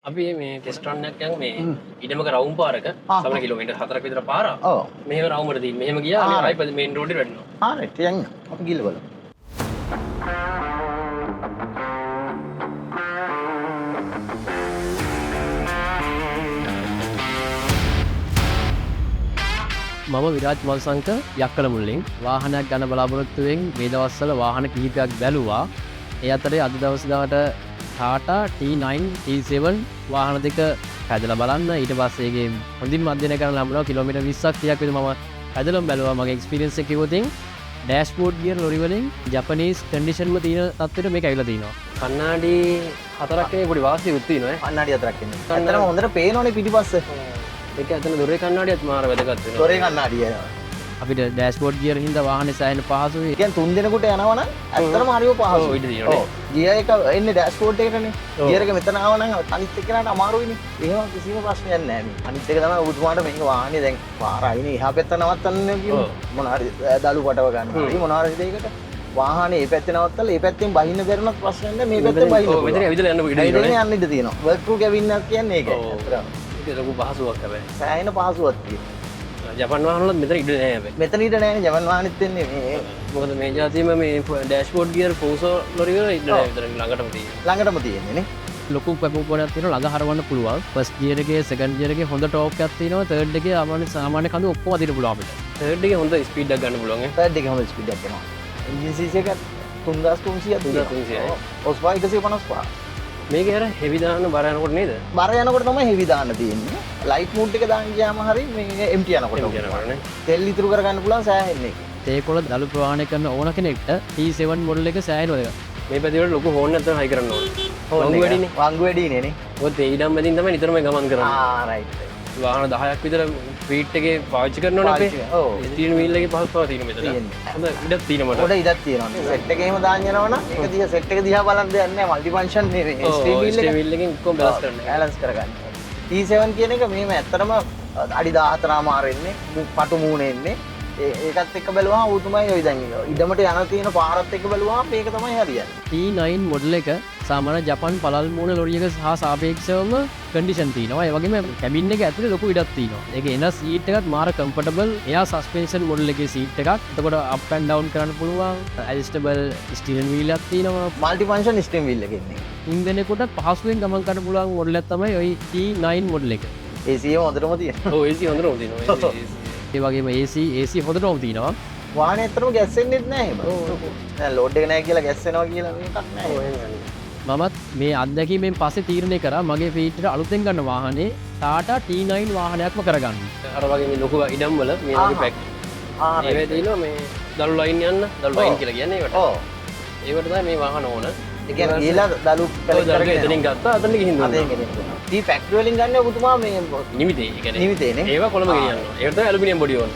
අපි මේ ටෙස්ට් රන් එකක් යන් මේ ඉඩමක රවුම් පාරක සමහර කිලෝමීටර් 4ක් විතර පාරක්. ඔව්. මෙහෙම රවුමට තියෙන. මෙහෙම ගියා මේ ආයි මේන් රෝඩේ වැටෙනවා. රයිට් යන්න. අපි ගිහලා බලමු. මම විරාජ් මල්සංක යක්කල මුල්ලෙන් වාහනයක් ගන්න බලාපොරොත්තුවෙන් මේ දවස්වල වාහන කිහිපයක් බැලුවා. ඒ අතරේ අද දවසට Tata T9 T7 වාහන දෙක හැදලා බලන්න. ඊට පස්සේ ඒකේ හොඳින් අධ්‍යයනය කරන්න ලැබුණා. කිලෝමීටර් 20ක් 30ක් විතර මම හැදලා බැලුවා. මගේ එක්ස්පීරියන්ස් එක කිව්වොත් ඩෑෂ්බෝඩ් ගියර් ලොරි වලින් ජපනීස් කන්ඩිෂන් වල තියෙන තත්ත්වෙට මේක ඇවිල්ලා තිනවා. කන්නාඩි 4ක් නේ පොඩි වාසියකුත් තියෙනවා ඈ. කන්නාඩි 4ක් ඉන්නේ. ඇත්තටම හොඳට පේනවනේ පිටිපස්ස. ඒක ඇත්තට දොරේ කන්නාඩියත් මාර වැදගත් වෙනවා. දොරේ කන්නාඩිය එනවා. අපිට ඩෑෂ්බෝඩ් ගියර් හින්දා වාහනේ සෑහෙන පහසුයි. කියන්නේ 3 දෙනෙකුට යනවනම් ඇත්තටම හරිය පහසුයි. ඔව් ඊට තියෙනවා. ගියර් එක එන්නේ ඩෑෂ්බෝඩ් එකටනේ. ගියර් එක මෙතන ආවනම් අනිත් එක්කනට අමාරුයිනේ. එහෙම කිසිම ප්‍රශ්නයක් නැහැ මේ. අනිත් එක තමයි ඔබතුමාට මේක වාහනේ දැන් පාර අයිනේ එහා පැත්ත නවත්තන්න කියමු. මොන හරි දලු පටව ගන්න. හරි මොන හරි දෙයකට වාහනේ මේ පැත්තේ නවත්තලා මේ පැත්තෙන් බහින්න බැරිනොත් ප්‍රශ්නයක් නැහැ. මේ පැත්තෙන් බහින්න. ඔව් මෙතන ඇවිදලා යන්න ඉඩ තියෙනවා. යන්න ඉඩ තියෙනවා. වර්ක් ක්‍රූ කැබින් එකක් කියන්නේ ඒකයි. ඇත්තටම. ඒක ලොකු පහසුවක් හැබැයි. සෑහෙන පහසුවක් තියෙනවා. ජපන් වාහනවලත් මෙතන ඉඩ නැහැ හැබැයි. මෙතන ඉඩ නැහැ නේ ජපන් වාහනෙත් එන්නේ මේ. මොකද මේ જાතියම මේ ඩෑෂ්බෝඩ් ගියර් පෝසෝ ලොරි වල ඉඩ නැහැ විතර ළඟටම තියෙන්නේ. ළඟටම තියෙන්නේ නේ. ලොකු පැපුපොනක් තියෙනවා ළඟ හරවන්න පුළුවන්. ෆස්ට් ගියර් එකේ සෙකන්ඩ් ගියර් එකේ හොඳ ටෝක් එකක් තියෙනවා. තර්ඩ් එකේ සාමාන්‍ය කඳු ඔක්කොම අදින්න පුළුවන් අපිට. තර්ඩ් එකේ හොඳ ස්පීඩ් එකක් ගන්න පුළුවන් ඈ. තර්ඩ් එකේ හොඳ ස්පීඩ් එකක් එනවා. එන්ජින් සීසී එක 3300ක් 3300යි. හොස් පා 155. මේක අර හෙවි දාන්න බර යනකොට නේද? බර යනකොට තමයි හෙවි දාන්න තියෙන්නේ. ලයිට් මූඩ් එක දාන්න ගියාම හරි මේ එම්ටි යනකොට. තෙල් ඉතුරු කරගන්න පුළුවන් සෑහෙන්නේ. තේකොළ දළු ප්‍රවාහනය කරන ඕන කෙනෙක්ට T7 මොඩල් එක සෑහෙන වැදගත්. මේ පැතිවලට ලොකු හෝන් නැත්නම් හයි කරන්න ඕනේ. වංගු වැඩිනේ. වංගු වැඩිනේ නේ. ඔය ඒ ඉඩම් මැදින් තමයි නිතරම ගමන් කරන්නේ. රයිට්. වාහන 10ක් විතර ෆීට් එකේ පාවිච්චි කරනවනේ අපේ. ඔව්. ස්ටියරින් වීල් එකේ පහසුව තියෙන මෙතන. හොඳ ඉඩක් තියෙනවා මට. පොඩ ඉඩක් තියෙනවා. සෙට් එකේම දාන්න යනවනම් ඒක දිහා සෙට් එක දිහා බලන්න දෙයක් නැහැ. මල්ටි ෆන්ක්ෂන් නෙවෙයි. ස්ටියරින් වීල් එකෙන් කොහොම බැලන්ස් කරන්න. බැලන්ස් කරගන්න. T7 කියන එක මෙහෙම ඇත්තටම අඩි 14 මාර එන්නේ. පටු මූණේ එන්නේ. ඒකත් එක්ක බැලුවහම ඌ තමයි ඔය දැන් ඉඩමට යන තියෙන පාරත් එක්ක බැලුවහම මේක තමයි හරියන්නේ. T9 මොඩල් එක සාමාන්‍ය ජපන් පළල් මූණ ලොරියක සහ සාපේක්ෂවම කන්ඩිෂන් තියෙනවා. ඒ වගේම කැබින් එක ඇතුලේ ලොකු ඉඩක් තියෙනවා. ඒකේ එන සීට් එකත් මාර කම්ෆර්ටබල්. එයා සස්පෙන්ෂන් මොඩල් එකේ සීට් එකක්. එතකොට අප් ඇන්ඩ් ඩවුන් කරන්න පුළුවන්. ඇඩ්ජස්ටබල් ස්ටියරින් වීල් එකක් තියෙනවා. මල්ටි ෆන්ක්ෂන් ස්ටියරින් වීල් එකේ ඉන්නේ. ඉන්දෙනෙකුට පහසුවෙන් ගමන් කරන්න පුළුවන් මොඩල් එක තමයි ওই T9 මොඩල් එක. AC එක හොඳටම තියෙනවා. ඔව් AC හොඳටම තියෙනවා. ඒ වගේම AC හොඳටම තියෙනවා. වාහනේ ඇත්තටම ගැස්සෙන්නෙත් නැහැ එහෙම. දැන් ලෝඩ් එක නැහැ කියලා ගැස්සෙනවා කියලා මේකක් නැහැ. මමත් මේ අත්දැකීමෙන් පස්සේ තීරණය කරා මගේ ෆීට්ට අලුතෙන් ගන්න වාහනේ Tata T9 වාහනයක්ම කරගන්න. අර වගේ මේ ලොකු ඉඩම් වල මේ වගේ පැක්. ඒවේ තියෙනවා මේ දළු ලයින් යන්න දළු ලයින් කියලා කියන්නේ ඒවට. ඔව්. ඒවට තමයි මේ වාහන ඕන. ඒ කියන්නේ ගිහලා දළු පැලෙක් කරගෙන එතනින් ගත්තා අතන ගිහින් දුන්නා. අතෙන් ගෙනියනවා. ඊ ෆැක්ටරි වලින් ගන්න ඔබතුමා මේ නිමිතේ ඒ කියන්නේ නිමිතේනේ. ඒවා කොළඹ ගෙනියනවා. ඒකට තමයි ඇලුමිනියම් බොඩි ඕන.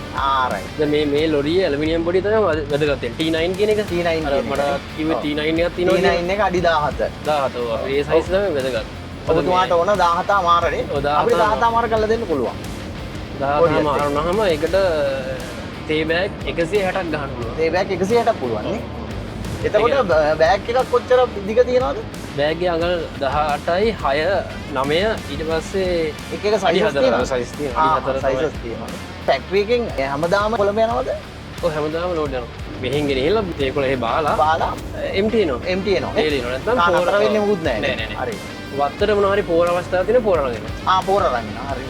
රයිට්. දැන් මේ ලොරියේ ඇලුමිනියම් බොඩි තමයි වැදගත් වෙන්නේ. T9 කියන එක. T9 අර මට කිව්වේ T9 එකක් තියෙනවා. T9 එක අඩි 17. 17. ඒ සයිස් තමයි වැදගත්. ඔබතුමාට ඕන 17 මාරනේ. අපිට 17 මාර කරලා දෙන්න පුළුවන්. 17 මාර වුණාම ඒකට තේ බෑග් 160ක් ගහන්න පුළුවන්. තේ බෑග් 160ක් පුළුවන් නේ. එතකොට බෑග් එකක් කොච්චර දිග තියෙනවද? බෑග් එකේ අඟල් 18යි 6 9 ඊට පස්සේ එක එක සයිස් තියෙනවා. සයිස් තියෙනවා. සයිසස් තියෙනවා. ෆැක්ටරි එකෙන් හැමදාම කොළඹ යනවද? ඔව් හැමදාම ලෝඩ් යනවා. මෙහෙන් ගෙනහිල්ලා ඒකොල එහෙ බාලා එම්ටි එනවා. එම්ටි එනවා. ඒ දිනන නැත්නම් පෝර වෙන්නේ මොකුත් නැහැ. නෑ. හරි. වත්තට මොනවා හරි පෝර අවස්ථාවක් තියෙන පෝර අරගෙන. පෝර අරගෙන. හරි.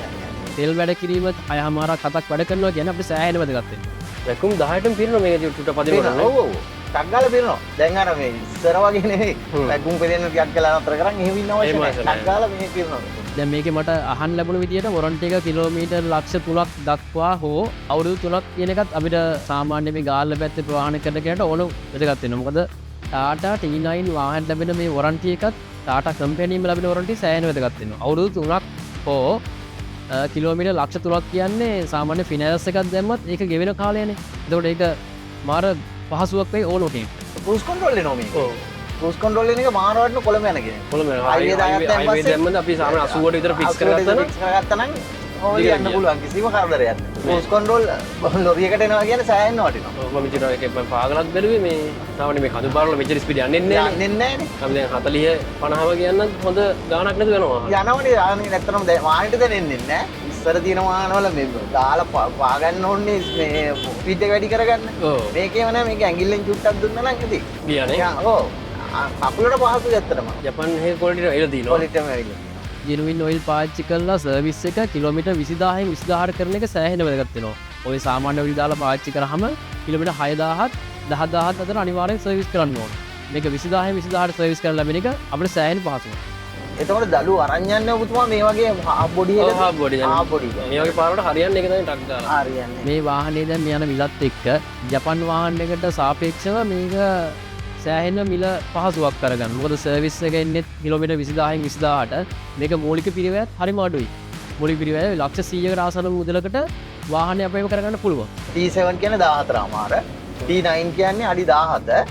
තෙල් වැඩ කිරීම 6මාරක් 7ක් වැඩ කරනවා කියන්නේ අපිට සෑහෙන වැදගත් වෙනවා. වැකුම් 18ටම පිරෙනවා මේක චුට්ට පදිනවා. ඔව්. ටක් ගාලා පිරෙනවා. දැන් අර මේ ඉස්සර වගේ නෙවෙයි. වැකුම් පිරෙන්න ටිකක් ගාලා නතර කරන් එහෙම ඉන්න අවශ්‍ය නැහැ. ටක් ගාලා මේ පිරෙනවා. දැන් මේකේ මට අහන්න ලැබුණ විදියට වොරන්ටි එක කිලෝමීටර් ලක්ෂ 3ක් දක්වා හෝ අවුරුදු 3ක් කියන එකත් අපිට සාමාන්‍ය මේ ගාල්ල පැත්තේ ප්‍රවාහනය කරන කෙනාට ඕන වැදගත් වෙනවා. මොකද Tata T9 වාහන ලැබෙන මේ වොරන්ටි එකත් Tata කම්පැනිම ලැබෙන වොරන්ටි සෑහෙන වැදගත් වෙනවා. අවුරුදු 3ක් හෝ කිලෝමීටර් ලක්ෂ 3ක් කියන්නේ සාමාන්‍ය ෆිනෑන්ස් එකක් දැම්මත් ඒක ගෙවෙන කාලයනේ. එතකොට ඒක මාර පහසුවක් වෙයි ඕන කෙනෙක්ට. ක්‍රූස් කන්ට්‍රෝල් එනවා මේක. ඔව්. ක්‍රූස් කන්ට්‍රෝල් එක මාර වටන කොළඹ යන කෙනෙක්. කොළඹ යන හයිවේ දාගත්තන් පස්සේ දැම්මද අපි සාමාන්‍ය 80ට විතර ෆික්ස් කරගත්තා නම් ඕලි යන්න පුළුවන් කිසිම කරදරයක් නැහැ. ක්‍රූස් කන්ට්‍රෝල් ලොරියකට එනවා කියන්නේ සෑහෙන්න වටිනවා. මම විතර එක පාගලත් බැලුවේ මේ සාමාන්‍ය මේ කඳු පාරවල මෙච්චර ස්පීඩ් යන්නේ නැහැ. යන්නේ නැහැනේ. අපි දැන් 40 50 කියන්නත් හොඳ ගාණක් නැතුව යනවා. යනවනේ ආන්නේ නැත්තම් දැන් වාහනේට දැනෙන්නේ නැහැ. ඉස්සර තියෙන වාහනවල මේ දාලා පාගන්න ඕනේ මේ ස්පීඩ් එක වැඩි කරගන්න. මේකේම නැහැ මේක ඇඟිල්ලෙන් චුට්ටක් දුන්නා නම් ඉතින්. ගියානේ. ඔව්. අකුලට පහසුයි ඇත්තටම. ජපන් හේ ක්වොලිටි එලා දිනවා. ක්වොලිටිම ඇවිල්ලා. ජෙනුවින් ඔයිල් පාවිච්චි කරලා සර්විස් එක කිලෝමීටර් 20000න් 20000ට කරන එක සෑහෙන වැදගත් වෙනවා. ඔය සාමාන්‍ය ඔයිල් දාලා පාවිච්චි කරාම කිලෝමීටර් 6000ත් 10000ත් අතර අනිවාර්යෙන් සර්විස් කරන්න ඕන. මේක 20000න් 20000ට සර්විස් කරලා ලැබෙන එක අපිට සෑහෙන පහසුයි. එතකොට දළු අරන් යන්නේ ඔබතුමා මේ වගේ හාෆ් බොඩි එක හාෆ් බොඩි හාෆ් බොඩි මේ වගේ පාරවලට හරියන්නේ ඒක තමයි ටක් දාලා. හරියන්නේ. මේ වාහනේ දැන් මේ යන මිලත් එක්ක ජපන් වාහනයකට සාපේක්ෂව මේක සෑහෙන මිල පහසුවක් කරගන්න. මොකද සර්විස් එක එන්නේ කිලෝමීටර් 20000න් 20000ට මේක මූලික පිරිවැයත් හරිම අඩුයි. මූලික පිරිවැය ලක්ෂ 100කට ආසන්න මුදලකට වාහනය අපේම කරගන්න පුළුවන්. T7 කියන්නේ 14මාර, T9 කියන්නේ අඩි 17,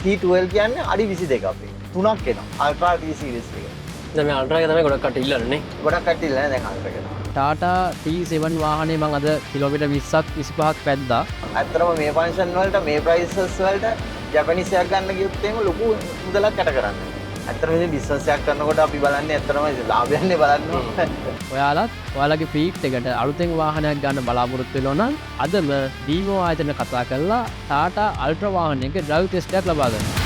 T12 කියන්නේ අඩි 22 අපේ. තුනක් එනවා. අල්ට්‍රා T සීරීස් එක. දැන් මේ අල්ට්‍රා එක තමයි ගොඩක් කට්ටිය ඉල්ලන්නේ. ගොඩක් කට්ටිය ඉල්ලන්නේ දැන් අල්ට්‍රා එක. ටාටා T7 වාහනේ මම අද කිලෝමීටර් 20ක් 25ක් පැද්දා. ඇත්තටම මේ ෆන්ක්ෂන් වලට මේ ප්‍රයිසස් වලට ජපනිස් එකක් ගන්න ගියොත් එහෙම ලොකු මුදලක් යට කරන්නේ. ඇත්තටම මේ බිස්නස් එකක් කරනකොට අපි බලන්නේ ඇත්තටම ලාභයන්නේ බලන්නේ. ඔයාලගේ ෆීට් එකට අලුතෙන් වාහනයක් ගන්න බලාපොරොත්තු වෙනවා නම් අදම ඩීමෝ ආයතන කතා කරලා ටාටා අල්ට්‍රා වාහනයක ඩ්‍රයිව් ටෙස්ට් එකක් ලබා ගන්න.